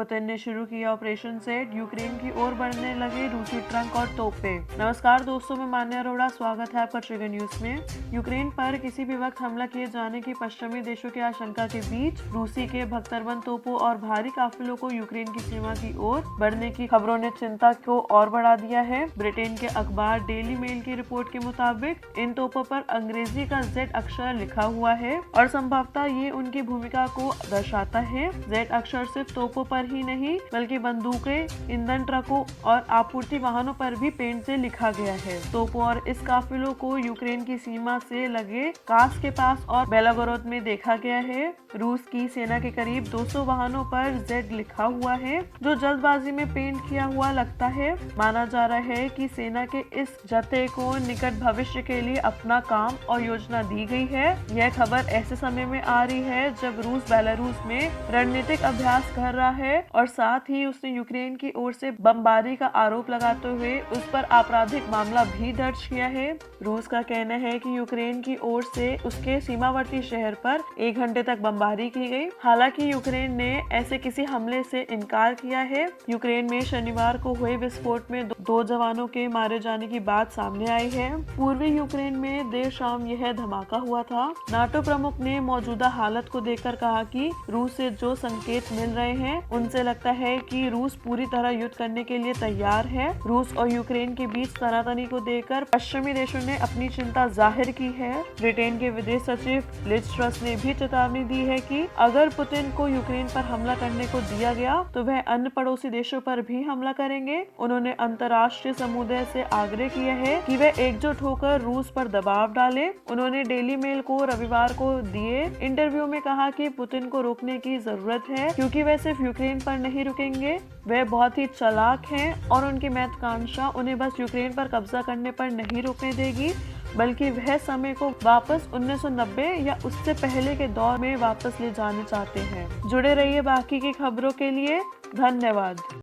Putin ने शुरू किया ऑपरेशन सेट, यूक्रेन की ओर बढ़ने लगे रूसी ट्रंक और तोपें। नमस्कार दोस्तों, मैं मान्या अरोड़ा, स्वागत है आपका ट्रिगर न्यूज में। यूक्रेन पर किसी भी वक्त हमला किए जाने की पश्चिमी देशों की आशंका के बीच रूसी के भक्तरबंद तोपों और भारी काफिलों को यूक्रेन की सीमा की ओर बढ़ने की खबरों ने चिंता को और बढ़ा दिया है। ब्रिटेन के अखबार डेली मेल की रिपोर्ट के मुताबिक इन तोपों पर अंग्रेजी का Z अक्षर लिखा हुआ है और संभवतः ये उनकी भूमिका को दर्शाता है। Z अक्षर सिर्फ तोपों पर ही नहीं बल्कि बंदूकें, ईंधन ट्रकों और आपूर्ति वाहनों पर भी पेंट से लिखा गया है। तोपों और इस काफिलों को यूक्रेन की सीमा से लगे कास के पास और बेलागोरोद में देखा गया है। रूस की सेना के करीब 200 वाहनों पर Z लिखा हुआ है, जो जल्दबाजी में पेंट किया हुआ लगता है। माना जा रहा है कि सेना के इस जत्थे को निकट भविष्य के लिए अपना काम और योजना दी गई है। यह खबर ऐसे समय में आ रही है जब रूस बेलारूस में रणनीतिक अभ्यास कर रहा है और साथ ही उसने यूक्रेन की ओर से बमबारी का आरोप लगाते हुए उस पर आपराधिक मामला भी दर्ज किया है। रूस का कहना है कि यूक्रेन की ओर से उसके सीमावर्ती शहर पर 1 घंटे तक बमबारी की गई। हालांकि यूक्रेन ने ऐसे किसी हमले से इनकार किया है। यूक्रेन में शनिवार को हुए विस्फोट में 2 जवानों के मारे जाने की बात सामने आई है। पूर्वी यूक्रेन में देर शाम यह धमाका हुआ था। नाटो प्रमुख ने मौजूदा हालत को देखकर कहा कि रूस से जो संकेत मिल रहे हैं उनसे लगता है कि रूस पूरी तरह युद्ध करने के लिए तैयार है। रूस और यूक्रेन के बीच तनातनी को देखकर पश्चिमी देशों ने अपनी चिंता जाहिर की है। ब्रिटेन के विदेश सचिव लिज ट्रस ने भी चेतावनी दी है कि अगर पुतिन को यूक्रेन पर हमला करने को दिया गया तो वह अन्य पड़ोसी देशों पर भी हमला करेंगे। उन्होंने अंतर्राष्ट्रीय समुदाय से आग्रह किया है कि वह एकजुट होकर रूस पर दबाव डाले। उन्होंने डेली मेल को रविवार को दिए इंटरव्यू में कहा कि पुतिन को रोकने की जरूरत है क्योंकि वह सिर्फ यूक्रेन पर नहीं रुकेंगे। वह बहुत ही चालाक हैं और उनकी महत्वाकांक्षा उन्हें बस यूक्रेन पर कब्जा करने पर नहीं रोकने देगी, बल्कि वह समय को वापस 1990 या उससे पहले के दौर में वापस ले जाना चाहते हैं। जुड़े रहिए बाकी की खबरों के लिए। धन्यवाद।